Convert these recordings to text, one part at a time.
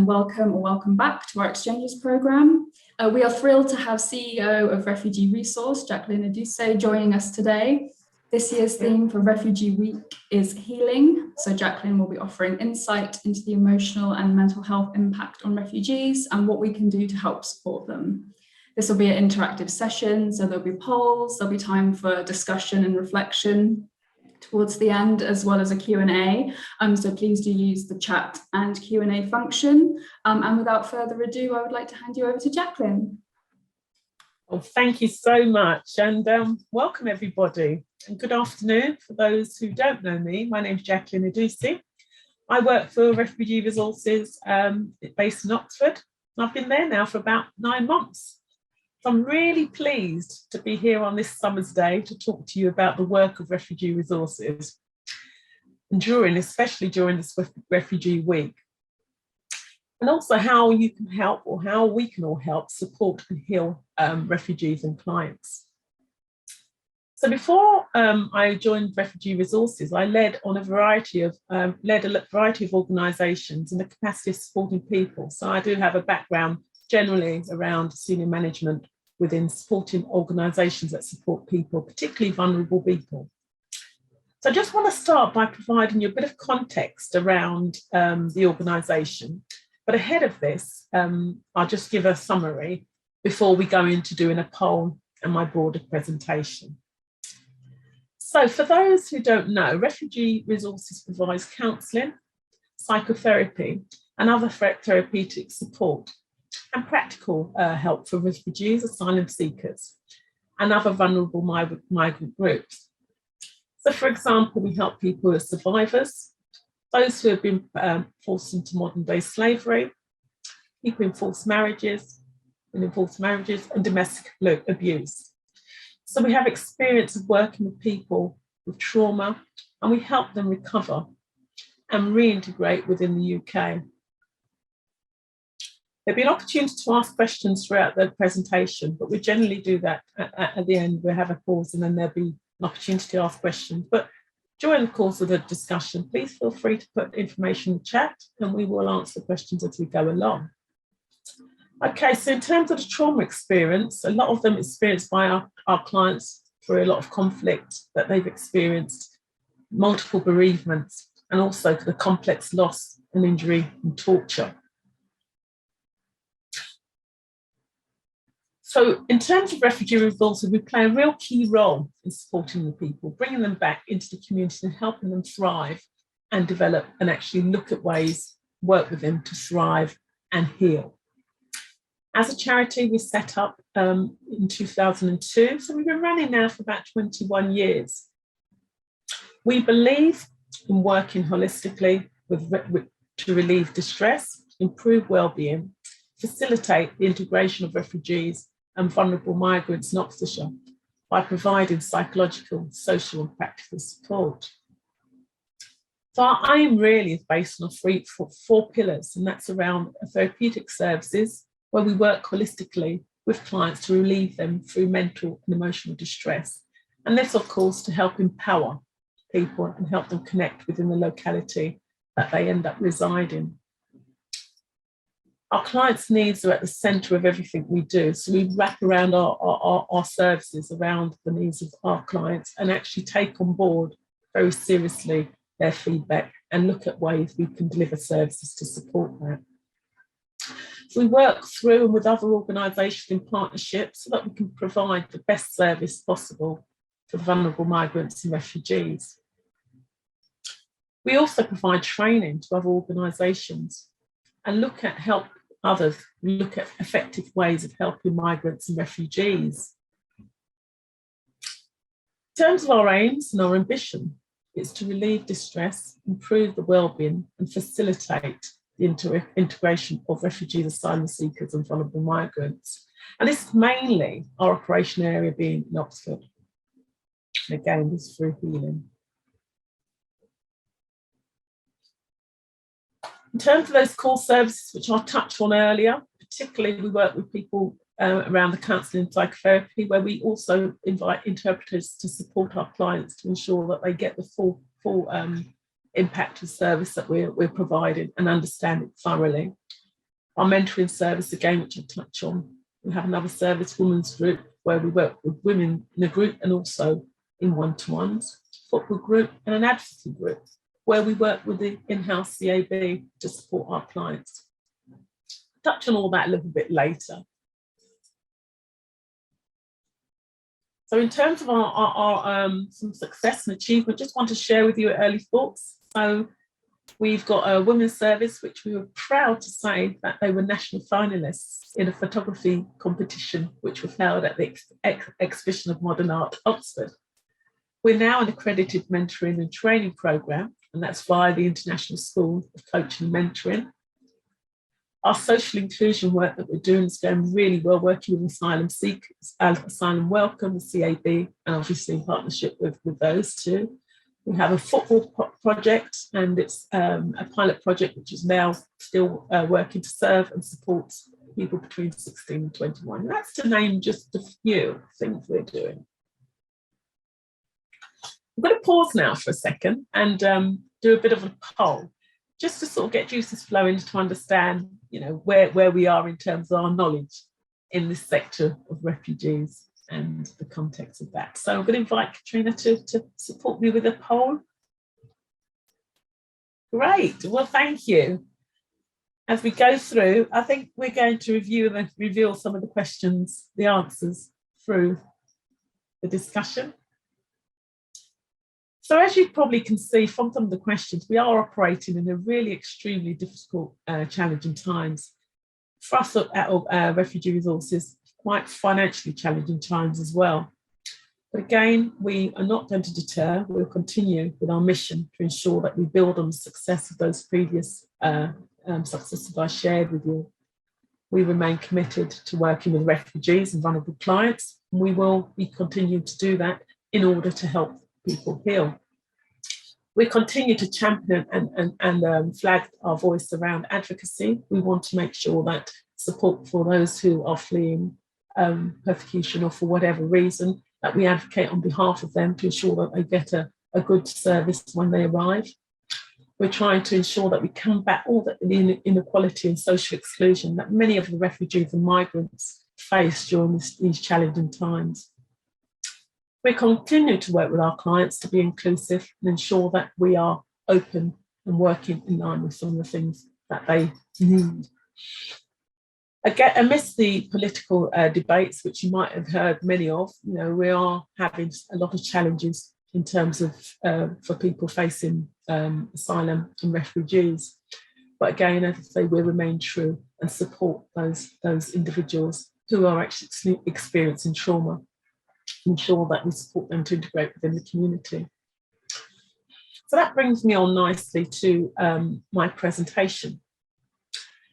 welcome or welcome back to our exchanges programme. We are thrilled to have CEO of Refugee Resource, Jacqueline Adusei, joining us today. This year's theme for Refugee Week is healing. So Jacqueline will be offering insight into the emotional and mental health impact on refugees and what we can do to help support them. This will be an interactive session, so there'll be polls, there'll be time for discussion and reflection towards the end, as well as a Q&A. So please do use the chat and Q&A function. And without further ado, I would like to hand you over to Jacqueline. Well, thank you so much, and welcome everybody. And good afternoon for those who don't know me. My name is Jacqueline Adusei. I work for Refugee Resources based in Oxford. I've been there now for about 9 months. So I'm really pleased to be here on this summer's day to talk to you about the work of Refugee Resources, and especially during this Refugee Week. And also how you can help, or how we can all help support and heal refugees and clients. So before I joined Refugee Resources, I led a variety of organisations in the capacity of supporting people. So I do have a background generally around senior management within supporting organisations that support people, particularly vulnerable people. So I just want to start by providing you a bit of context around the organisation. But ahead of this, I'll just give a summary before we go into doing a poll and my broader presentation. So for those who don't know, Refugee Resources provides counselling, psychotherapy and other therapeutic support and practical help for refugees, asylum seekers and other vulnerable migrant groups. So for example, we help people who are survivors, those who have been forced into modern day slavery, people in forced marriages and domestic abuse. So we have experience of working with people with trauma, and we help them recover and reintegrate within the UK. There'll be an opportunity to ask questions throughout the presentation, but we generally do that at the end. We'll have a pause and then there'll be an opportunity to ask questions. But during the course of the discussion, please feel free to put information in the chat and we will answer questions as we go along. Okay, so in terms of the trauma experience, a lot of them experienced by our clients through a lot of conflict that they've experienced, multiple bereavements, and also the complex loss and injury and torture. So in terms of Refugee Resources, we play a real key role in supporting the people, bringing them back into the community and helping them thrive and develop and actually look at ways, work with them to thrive and heal. As a charity, we set up in 2002, so we've been running now for about 21 years. We believe in working holistically to relieve distress, improve well-being, facilitate the integration of refugees and vulnerable migrants in Oxfordshire by providing psychological, social and practical support. So our aim really is based on four pillars, and that's around therapeutic services, where we work holistically with clients to relieve them through mental and emotional distress. And this, of course, to help empower people and help them connect within the locality that they end up residing. Our clients' needs are at the centre of everything we do. So we wrap around our services around the needs of our clients and actually take on board very seriously their feedback and look at ways we can deliver services to support that. So we work through and with other organisations in partnership so that we can provide the best service possible for vulnerable migrants and refugees. We also provide training to other organisations and help others look at effective ways of helping migrants and refugees. In terms of our aims and our ambition, it's to relieve distress, improve the well-being and facilitate the integration of refugees, asylum seekers and vulnerable migrants. And this is mainly our operation area being in Oxford. And again, this is through healing. In terms of those core services, which I touched on earlier, particularly we work with people around the counselling and psychotherapy, where we also invite interpreters to support our clients to ensure that they get the full impact of service that we're providing and understand it thoroughly. Our mentoring service, again, which I'll touch on. We have another service, women's group, where we work with women in a group and also in one-to-ones, football group and an advocacy group, where we work with the in-house CAB to support our clients. I'll touch on all that a little bit later. So in terms of our some success and achievement, just want to share with you early thoughts. So we've got a women's service, which we were proud to say that they were national finalists in a photography competition, which was held at the Exhibition of Modern Art, Oxford. We're now an accredited mentoring and training programme, and that's via the International School of Coaching and Mentoring. Our social inclusion work that we're doing is going really well, working with asylum seekers, asylum welcome, the CAB, and obviously in partnership with those two. We have a football project, and it's a pilot project which is now still working to serve and support people between 16 and 21. And that's to name just a few things we're doing. I'm going to pause now for a second and do a bit of a poll, just to sort of get juices flowing to understand, you know, where we are in terms of our knowledge in this sector of refugees and the context of that. So I'm going to invite Katrina to support me with a poll. Great, well, thank you. As we go through, I think we're going to review and reveal some of the questions, the answers through the discussion. So as you probably can see from some of the questions, we are operating in a really extremely difficult, challenging times. For us at Refugee Resources, quite financially challenging times as well. But again, we are not going to deter. We'll continue with our mission to ensure that we build on the success of those previous successes I shared with you. We remain committed to working with refugees and vulnerable clients, and we will be continuing to do that in order to help people heal. We continue to champion and flag our voice around advocacy. We want to make sure that support for those who are fleeing persecution or for whatever reason, that we advocate on behalf of them to ensure that they get a good service when they arrive. We're trying to ensure that we combat all the inequality and social exclusion that many of the refugees and migrants face during these challenging times. We continue to work with our clients to be inclusive and ensure that we are open and working in line with some of the things that they need. Again, amidst the political debates, which you might have heard many of, you know, we are having a lot of challenges in terms of for people facing asylum and refugees. But again, as I say, we remain true and support those individuals who are actually experiencing trauma, ensure that we support them to integrate within the community. So that brings me on nicely to my presentation.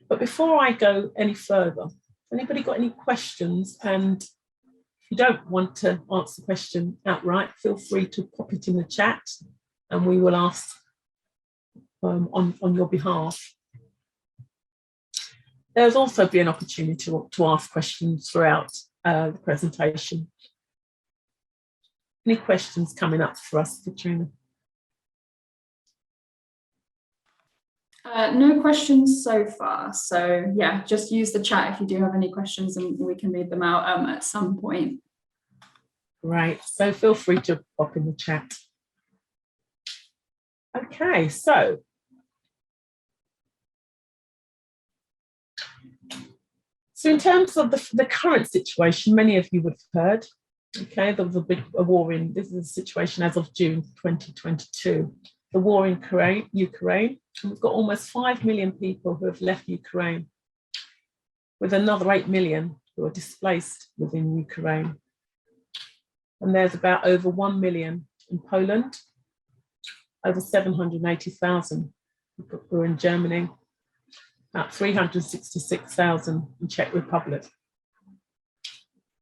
But before I go any further, anybody got any questions? And if you don't want to answer the question outright, feel free to pop it in the chat and we will ask on your behalf. There's also be an opportunity to ask questions throughout the presentation. Any questions coming up for us, Katrina? No questions so far. So yeah, just use the chat if you do have any questions and we can read them out at some point. Right, so feel free to pop in the chat. Okay, so in terms of the current situation, many of you would have heard, okay, there was a war in, this is the situation as of June 2022, the war in Ukraine. And we've got almost 5 million people who have left Ukraine, with another 8 million who are displaced within Ukraine. And there's about over 1 million in Poland, over 780,000 who are in Germany, about 366,000 in Czech Republic.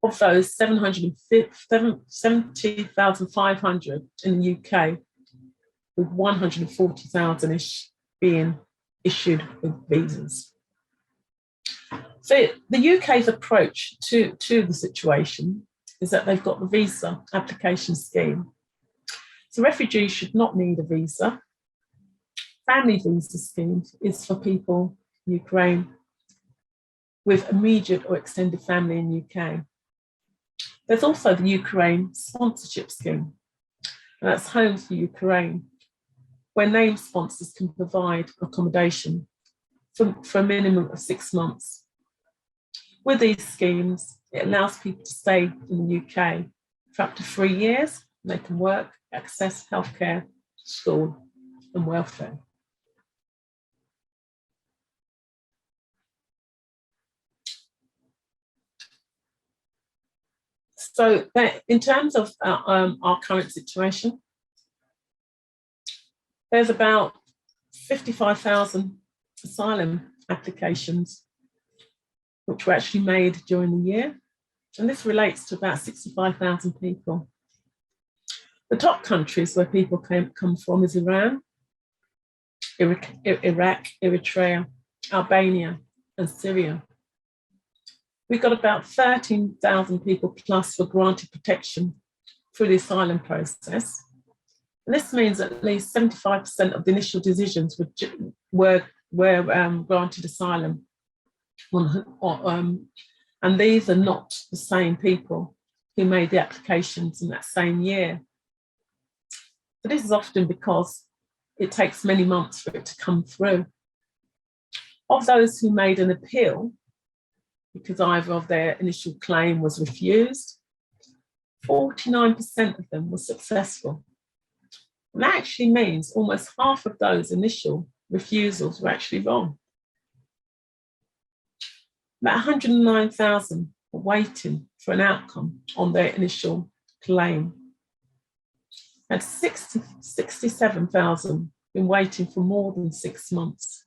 Of those, 70,500 in the UK, with 140,000-ish being issued with visas. So the UK's approach to the situation is that they've got the visa application scheme. So refugees should not need a visa. Family visa scheme is for people in Ukraine with immediate or extended family in UK. There's also the Ukraine sponsorship scheme, and that's Homes for Ukraine, where named sponsors can provide accommodation for a minimum of 6 months. With these schemes, it allows people to stay in the UK for up to 3 years. They can work, access healthcare, school, and welfare. So in terms of our current situation, there's about 55,000 asylum applications which were actually made during the year. And this relates to about 65,000 people. The top countries where people come from is Iran, Iraq, Eritrea, Albania, and Syria. We've got about 13,000 people plus were granted protection through the asylum process. And this means at least 75% of the initial decisions were granted asylum. And these are not the same people who made the applications in that same year. But this is often because it takes many months for it to come through. Of those who made an appeal, because either of their initial claim was refused, 49% of them were successful. And that actually means almost half of those initial refusals were actually wrong. About 109,000 were waiting for an outcome on their initial claim. And 67,000 been waiting for more than 6 months,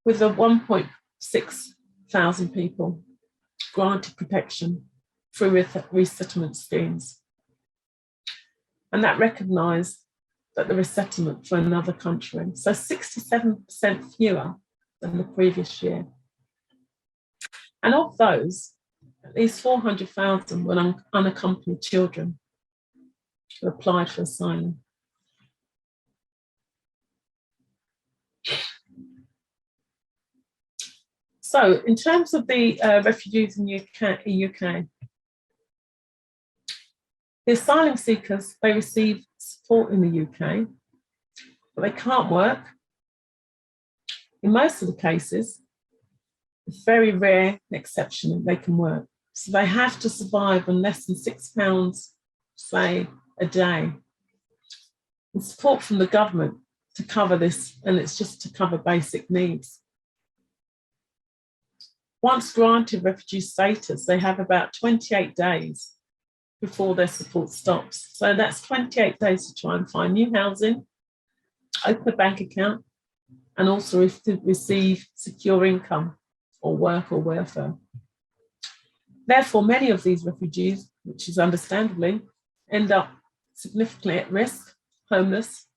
with a 1.6 thousand people granted protection through resettlement schemes. And that recognised that the resettlement for another country, so 67% fewer than the previous year. And of those, at least 400,000 were unaccompanied children who applied for asylum. So in terms of the refugees in UK, the asylum seekers, they receive support in the UK, but they can't work. In most of the cases, it's very rare and exceptional they can work. So they have to survive on less than £6, say, a day. And support from the government to cover this, and it's just to cover basic needs. Once granted refugee status, they have about 28 days before their support stops. So that's 28 days to try and find new housing, open a bank account, and also receive secure income or work or welfare. Therefore, many of these refugees, which is understandably, end up significantly at risk, homeless,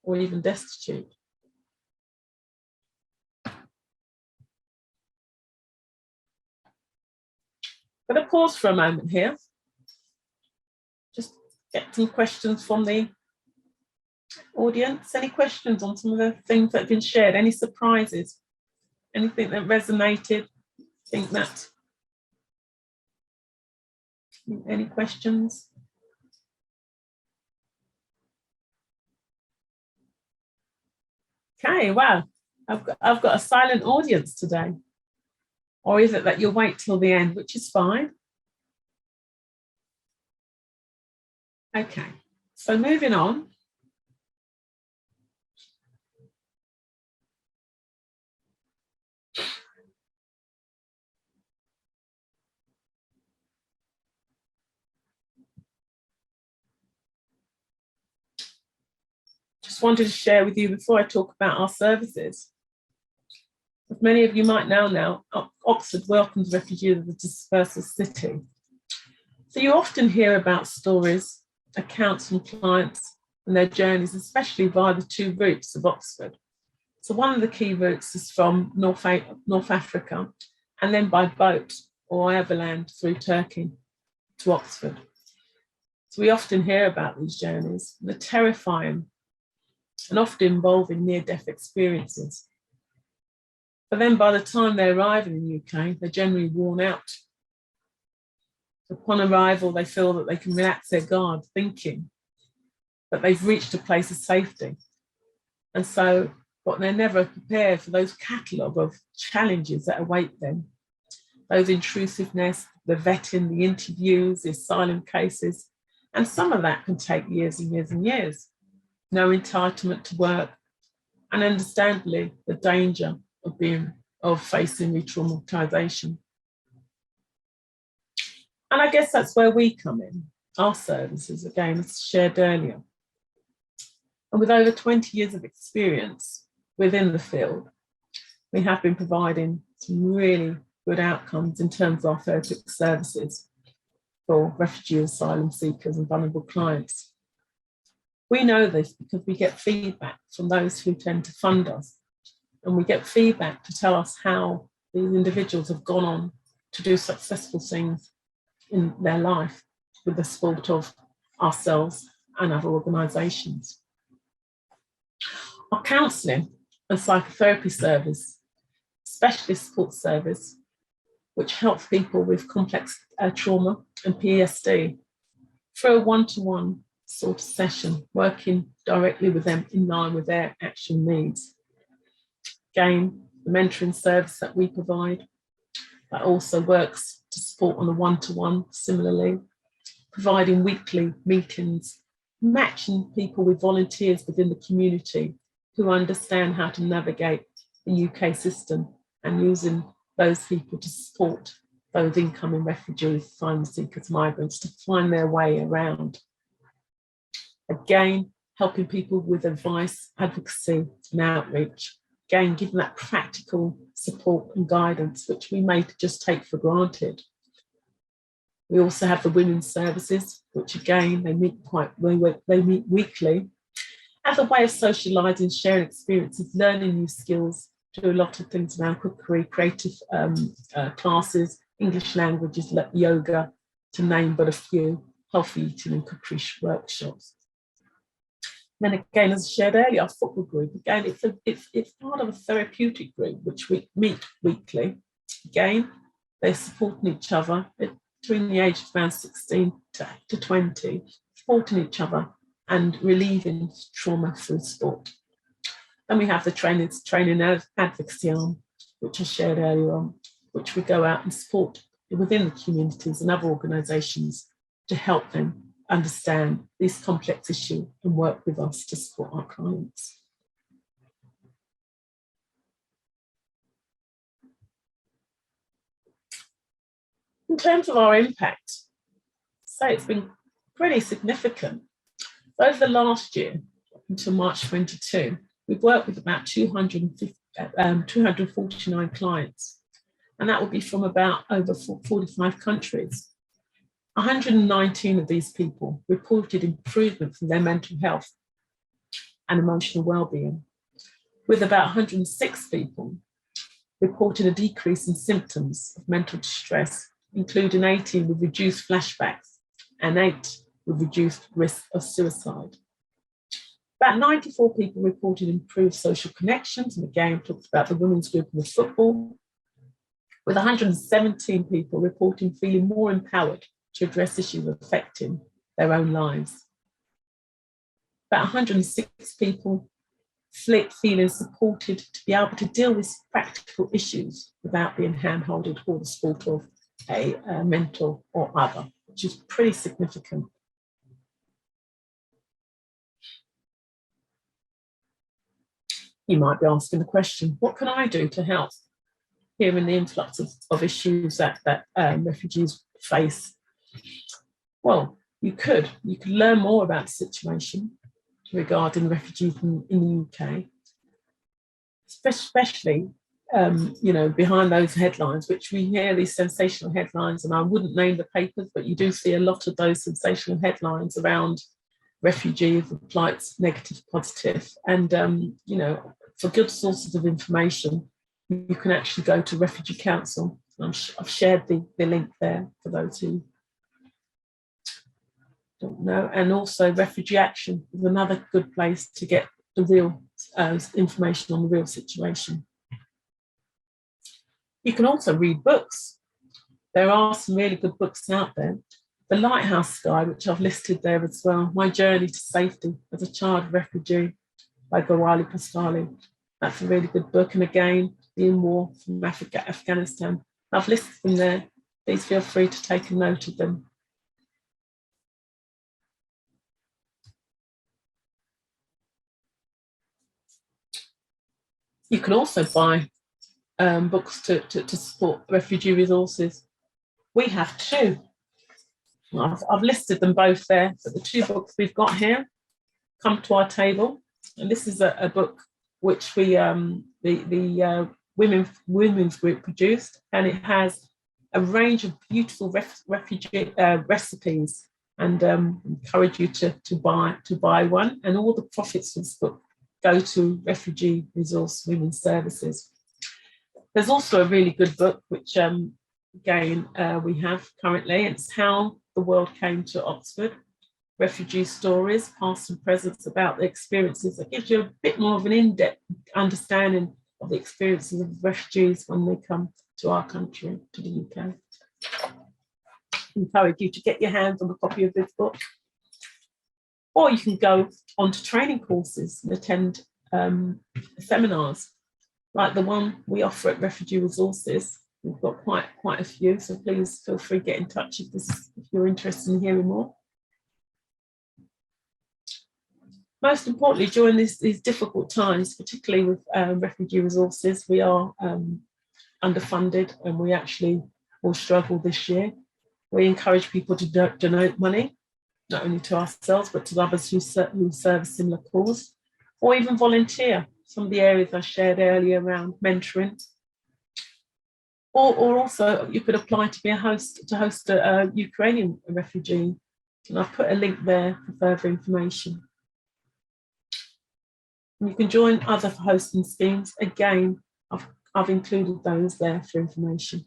or even destitute. I'm going to pause for a moment here. Just get some questions from the audience. Any questions on some of the things that have been shared? Any surprises? Anything that resonated? Any questions? Okay, wow. I've got a silent audience today. Or is it that you'll wait till the end, which is fine? Okay, so moving on. Just wanted to share with you before I talk about our services. As many of you might know, Oxford welcomes refugees as a dispersal city. So you often hear about stories, accounts from clients and their journeys, especially via the 2 routes of Oxford. So one of the key routes is from North Africa, and then by boat or overland through Turkey to Oxford. So we often hear about these journeys. They're terrifying and often involving near-death experiences. But then by the time they arrive in the UK, they're generally worn out. Upon arrival, they feel that they can relax their guard, thinking that they've reached a place of safety. And so, but they're never prepared for those catalogue of challenges that await them. Those intrusiveness, the vetting, the interviews, the asylum cases, and some of that can take years and years and years. No entitlement to work, and understandably, the danger of facing re-traumatisation. And I guess that's where we come in, our services, again, as shared earlier. And with over 20 years of experience within the field, we have been providing some really good outcomes in terms of our therapeutic services for refugee asylum seekers and vulnerable clients. We know this because we get feedback from those who tend to fund us, and we get feedback to tell us how these individuals have gone on to do successful things in their life with the support of ourselves and other organisations. Our counselling and psychotherapy service, specialist support service, which helps people with complex trauma and PSD through a one-to-one sort of session, working directly with them in line with their actual needs. Again, the mentoring service that we provide, that also works to support on a one-to-one similarly, providing weekly meetings, matching people with volunteers within the community who understand how to navigate the UK system, and using those people to support those incoming refugees, asylum seekers, migrants to find their way around. Again, helping people with advice, advocacy and outreach. Again, giving that practical support and guidance, which we may just take for granted. We also have the women's services, which again, they meet weekly as a way of socialising, sharing experiences, learning new skills, do a lot of things around cookery, creative classes, English languages, yoga, to name but a few, healthy eating and cookery workshops. And then again, as I shared earlier, our football group, again, it's part of a therapeutic group, which we meet weekly. Again, they're supporting each other between the age of around 16 to 20, supporting each other and relieving trauma through sport. Then we have the training advocacy arm, which I shared earlier on, which we go out and support within the communities and other organisations to help them understand this complex issue and work with us to support our clients. In terms of our impact, say it's been pretty significant. Over the last year, until March 22, we've worked with about 249 clients, and that will be from about over 45 countries. 119 of these people reported improvement in their mental health and emotional well-being, with about 106 people reporting a decrease in symptoms of mental distress, including 18 with reduced flashbacks and 8 with reduced risk of suicide. About 94 people reported improved social connections, and again talked about the women's group in the football, with 117 people reporting feeling more empowered to address issues affecting their own lives. About 106 people feeling supported to be able to deal with practical issues without being handholded or the support of a mentor or other, which is pretty significant. You might be asking the question, what can I do to help here in the influx of issues that refugees face? Well, you could learn more about the situation regarding refugees in the UK, especially behind those headlines, which we hear these sensational headlines, and I wouldn't name the papers, but you do see a lot of those sensational headlines around refugees, plights, negative, positive, and for good sources of information, you can actually go to Refugee Council. I've shared the link there for those who don't know, and also Refugee Action is another good place to get the real information on the real situation. You can also read books. There are some really good books out there. The Lighthouse Sky, which I've listed there as well, My Journey to Safety as a Child Refugee by Gawali Pastali. That's a really good book. And again, In War from Afghanistan. I've listed them there. Please feel free to take a note of them. You can also buy books to support refugee resources. We have two. I've listed them both there, but the two books we've got here, Come to Our Table, and this is a book which we the women's group produced, and it has a range of beautiful refugee recipes, and encourage you to buy one. And all the profits from this book go to Refugee Resource Women's Services. There's also a really good book which again we have currently. It's How the World Came to Oxford. Refugee stories, past and present, about the experiences. That gives you a bit more of an in-depth understanding of the experiences of refugees when they come to our country, to the UK. I encourage you to get your hands on a copy of this book. Or you can go on to training courses and attend seminars, like the one we offer at Refugee Resources. We've got quite a few, so please feel free to get in touch if you're interested in hearing more. Most importantly, during these difficult times, particularly with Refugee Resources, we are underfunded, and we actually will struggle this year. We encourage people to donate money, not only to ourselves, but to others who serve a similar cause, or even volunteer. Some of the areas I shared earlier around mentoring. Or also, you could apply to be a host, to host a Ukrainian refugee. And I've put a link there for further information. And you can join other hosting schemes. Again, I've included those there for information.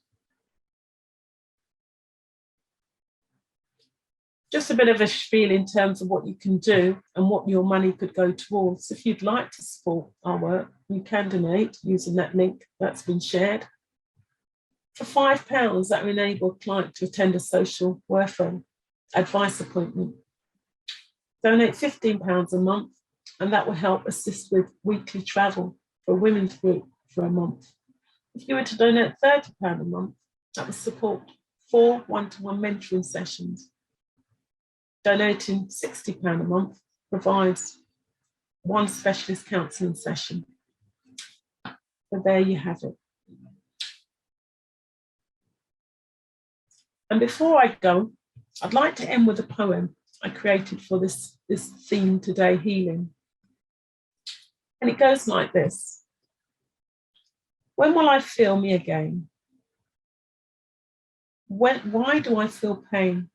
Just a bit of a spiel in terms of what you can do and what your money could go towards. If you'd like to support our work, you can donate using that link that's been shared. For £5, that will enable a client to attend a social welfare advice appointment. Donate £15 a month, and that will help assist with weekly travel for a women's group for a month. If you were to donate £30 a month, that will support 4 one-to-one mentoring sessions. Donating £60 a month provides 1 specialist counselling session. So there you have it. And before I go, I'd like to end with a poem I created for this theme today, healing. And it goes like this. When will I feel me again? Why do I feel pain?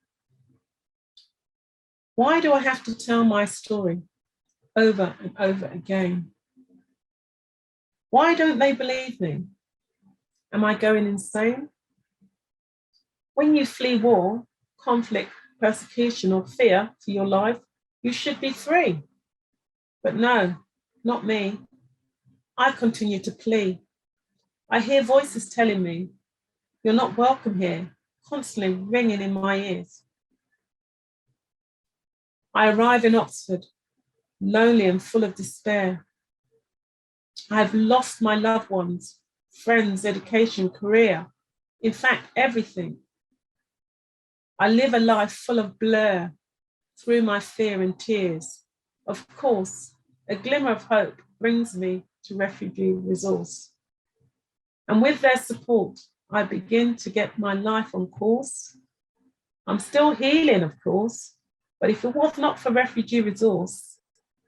Why do I have to tell my story over and over again? Why don't they believe me? Am I going insane? When you flee war, conflict, persecution, or fear for your life, you should be free. But no, not me. I continue to plea. I hear voices telling me, you're not welcome here, constantly ringing in my ears. I arrive in Oxford, lonely and full of despair. I have lost my loved ones, friends, education, career, in fact, everything. I live a life full of blur through my fear and tears. Of course, a glimmer of hope brings me to Refugee Resource. And with their support, I begin to get my life on course. I'm still healing, of course, but if it was not for Refugee Resource,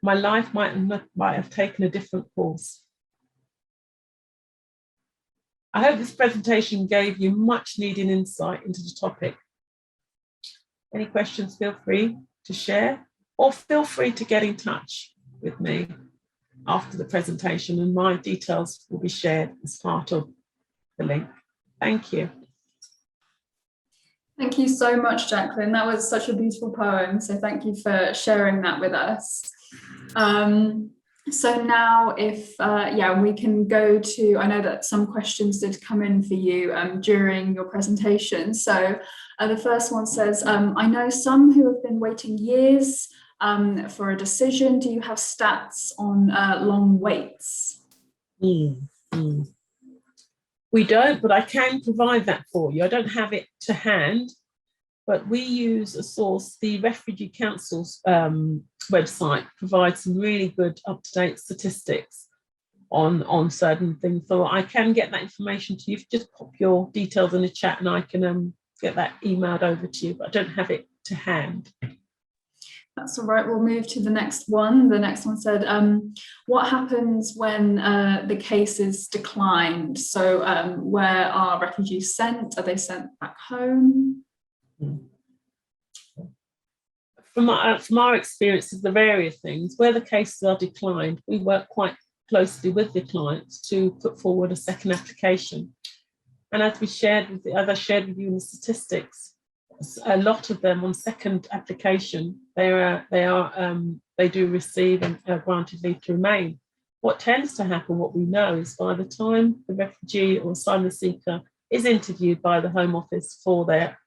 my life might have taken a different course. I hope this presentation gave you much needed insight into the topic. Any questions, feel free to share, or feel free to get in touch with me after the presentation, and my details will be shared as part of the link. Thank you. Thank you so much, Jacqueline. That was such a beautiful poem. So thank you for sharing that with us. So now if, we can go to, I know that some questions did come in for you during your presentation. So the first one says, I know some who have been waiting years for a decision. Do you have stats on long waits? We don't, but I can provide that for you. I don't have it to hand, but we use a source. The Refugee Council's website provides some really good up-to-date statistics on certain things. So I can get that information to you. Just pop your details in the chat and I can get that emailed over to you, but I don't have it to hand. That's all right. We'll move to the next one. The next one said, what happens when the case is declined? So where are refugees sent? Are they sent back home? From our experiences, the various things, where the cases are declined, we work quite closely with the clients to put forward a second application. And as I shared with you in the statistics, a lot of them on second application, they do receive a granted leave to remain. What tends to happen, what we know, is by the time the refugee or asylum seeker is interviewed by the Home Office for their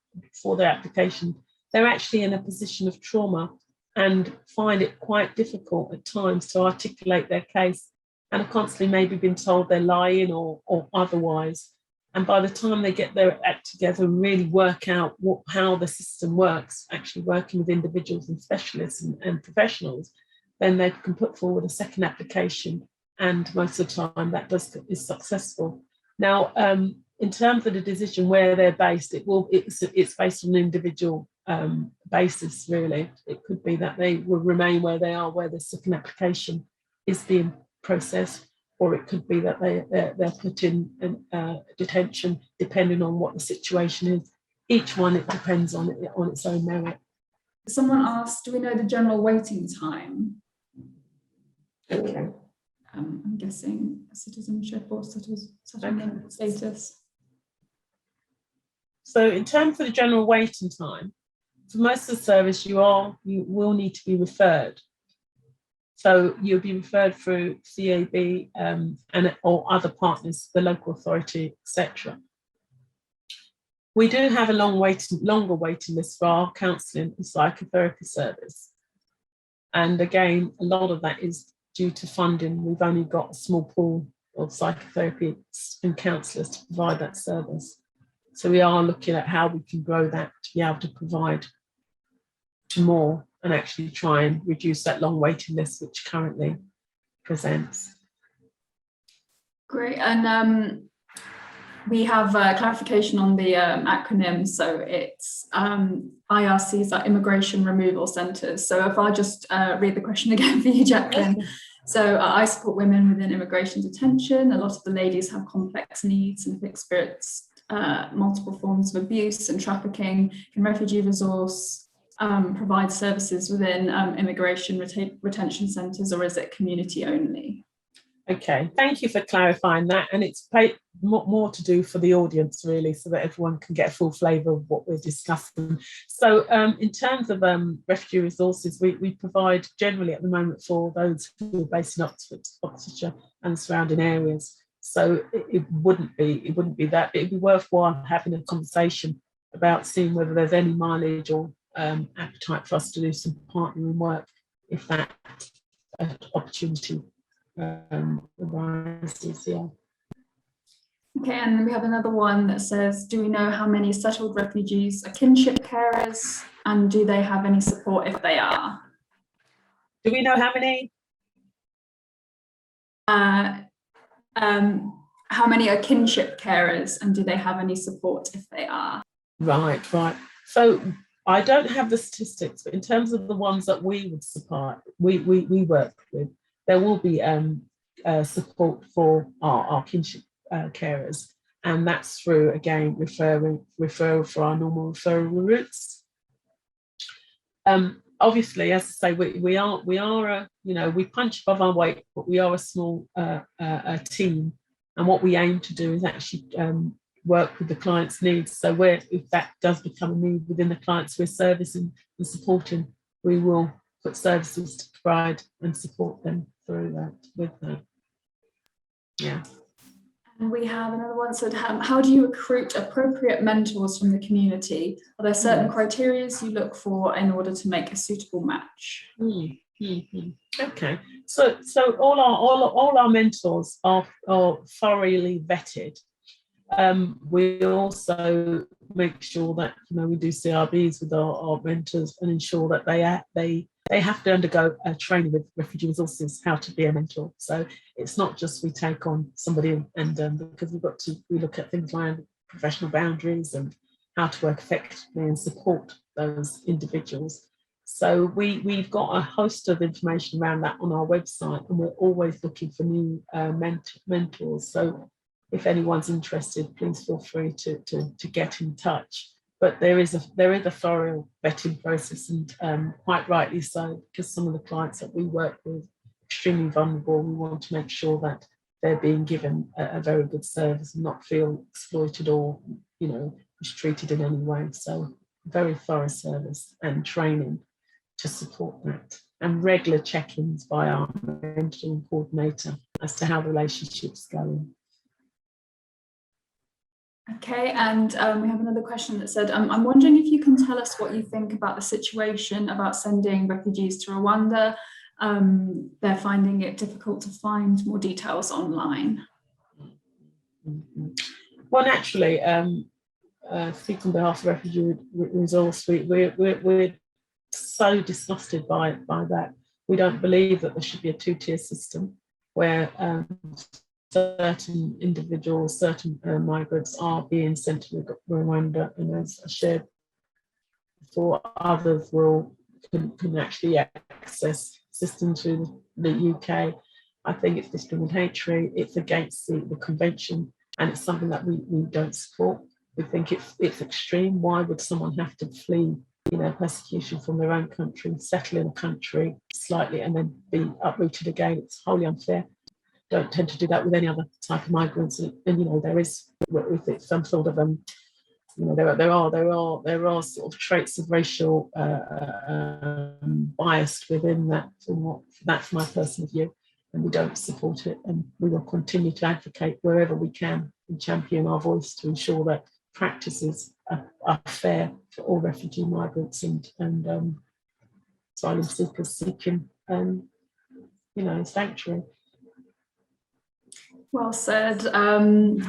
application, they're actually in a position of trauma and find it quite difficult at times to articulate their case, and are constantly maybe been told they're lying or otherwise. And by the time they get their act together and really work out how the system works, actually working with individuals and specialists and professionals, then they can put forward a second application, and most of the time that is successful. Now, in terms of the decision where they're based, it's based on an individual basis, really. It could be that they will remain where they are, where the second application is being processed, or it could be that they're put in detention, depending on what the situation is. Each one, it depends on its own merit. Someone asked, do we know the general waiting time? Okay. I'm guessing citizenship or settlement status. So in terms of the general waiting time, for most of the service, you will need to be referred. So you'll be referred through CAB or other partners, the local authority, etc. We do have a longer waiting list for our counselling and psychotherapy service. And again, a lot of that is due to funding. We've only got a small pool of psychotherapists and counsellors to provide that service. So we are looking at how we can grow that to be able to provide to more and actually try and reduce that long waiting list which currently presents. Great. And we have clarification on the acronym. So it's IRCs are Immigration Removal Centres. So if I just read the question again for you, Jacqueline. So I support women within immigration detention. A lot of the ladies have complex needs and have experienced multiple forms of abuse and trafficking. Can Refugee Resource provide services within immigration retention centres, or is it community only? Okay, thank you for clarifying that. And it's more to do for the audience, really, so that everyone can get a full flavour of what we're discussing. So in terms of refugee resources, we provide generally at the moment for those who are based in Oxfordshire and surrounding areas. So it wouldn't be that. It'd be worthwhile having a conversation about seeing whether there's any mileage or appetite for us to do some partnering work if that opportunity arises. Yeah. Okay, and we have another one that says, do we know how many settled refugees are kinship carers, and do they have any support if they are? Do we know how many? How many are kinship carers, and do they have any support if they are? Right. So I don't have the statistics, but in terms of the ones that we would support, we work with, there will be support for our kinship carers, and that's through, again, referral for our normal referral routes. Obviously, as I say, we are we punch above our weight, but we are a small team, and what we aim to do is actually work with the client's needs. So if that does become a need within the clients we're servicing and supporting, we will put services to provide and support them through that with that. Yeah. And we have another one said, how do you recruit appropriate mentors from the community? Are there certain criteria you look for in order to make a suitable match? Okay, so all our mentors are thoroughly vetted. We also make sure that we do CRBs with our mentors and ensure that they have to undergo a training with refugee resources how to be a mentor. So it's not just we take on somebody and because we look at things like professional boundaries and how to work effectively and support those individuals. So we've got a host of information around that on our website, and we're always looking for new mentors. So if anyone's interested, please feel free to get in touch. But there is a thorough vetting process, and quite rightly so, because some of the clients that we work with are extremely vulnerable. We want to make sure that they're being given a very good service and not feel exploited or mistreated in any way. So very thorough service and training to support that, and regular check-ins by our mentoring coordinator as to how the relationship's going. Okay, and we have another question that said, I'm wondering if you can tell us what you think about the situation about sending refugees to Rwanda. They're finding it difficult to find more details online. Well, naturally, speaking on behalf of Refugee Resource, we're so disgusted by that. We don't believe that there should be a two-tier system where certain individuals, certain migrants are being sent to Rwanda, and as I shared before, others can actually access systems through the UK. I think it's discriminatory, it's against the convention, and it's something that we don't support. We think it's extreme. Why would someone have to flee persecution from their own country, settle in a country slightly, and then be uprooted again? It's wholly unfair. Don't tend to do that with any other type of migrants, and there is with it some sort of there are sort of traits of racial bias within that. That's my personal view, and we don't support it, and we will continue to advocate wherever we can and champion our voice to ensure that practices are fair for all refugee migrants and asylum seekers seeking sanctuary. Well said.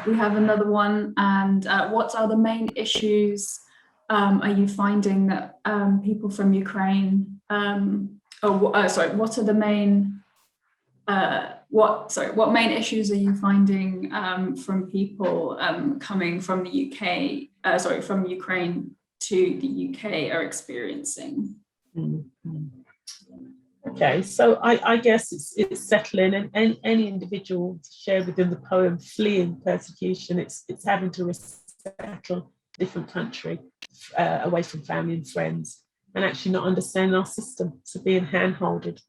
We have another one, and what are the main issues are you finding that people from Ukraine what are the main what main issues are you finding from people coming from the UK from Ukraine to the UK are experiencing? Okay, so I guess it's settling, and any individual shared within the poem fleeing persecution, it's having to resettle a different country away from family and friends, and actually not understanding our system, so being handholded.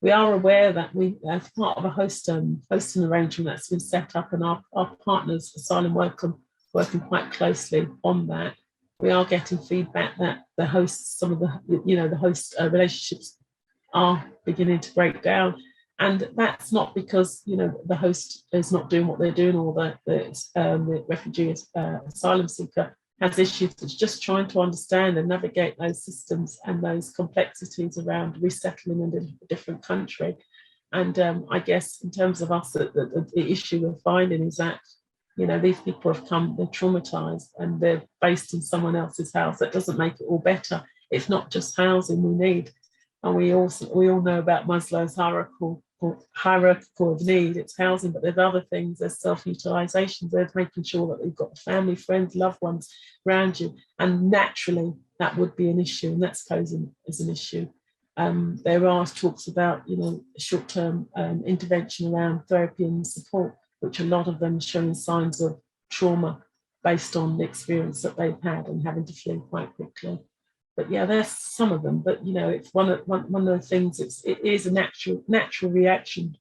We are aware that we, as part of a hosting arrangement that's been set up, and our partners, Asylum Welcome, working quite closely on that. We are getting feedback that the hosts, some of the host relationships are beginning to break down, and that's not because the host is not doing what they're doing, or the refugee asylum seeker has issues. It's just trying to understand and navigate those systems and those complexities around resettling in a different country. And I guess in terms of us, the issue we're finding is that these people have come, they're traumatized, and they're based in someone else's house. That doesn't make it all better. It's not just housing we need. And we all know about Maslow's hierarchical of need. It's housing, but there's other things. There's self-utilization. There's making sure that we've got family, friends, loved ones around you. And naturally, that would be an issue, and that's posing as an issue. There are talks about, short-term intervention around therapy and support, which a lot of them are showing signs of trauma based on the experience that they've had and having to flee quite quickly. But yeah, there's some of them. But it's one of the things. It is a natural reaction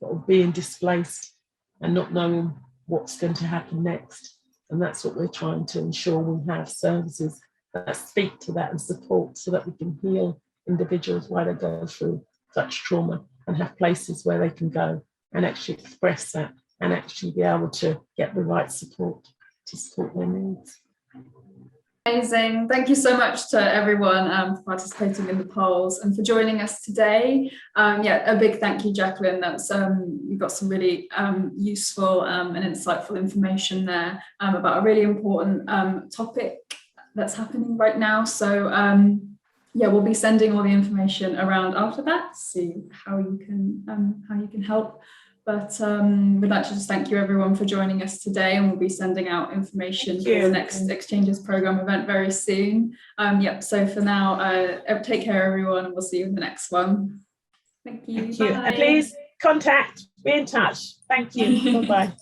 of being displaced and not knowing what's going to happen next. And that's what we're trying to ensure. We have services that speak to that and support, so that we can heal individuals while they go through such trauma and have places where they can go and actually express that and actually be able to get the right support to support their needs. Amazing. Thank you so much to everyone for participating in the polls and for joining us today. Yeah, a big thank you, Jacqueline. That's you've got some really useful and insightful information there about a really important topic that's happening right now. So yeah, we'll be sending all the information around after that, see how you can help. But we'd like to just thank you everyone for joining us today, and we'll be sending out information for the next Exchanges Programme event very soon. Yep, so for now, take care everyone, and we'll see you in the next one. Thank you. Thank you. And please be in touch. Thank you. Bye-bye.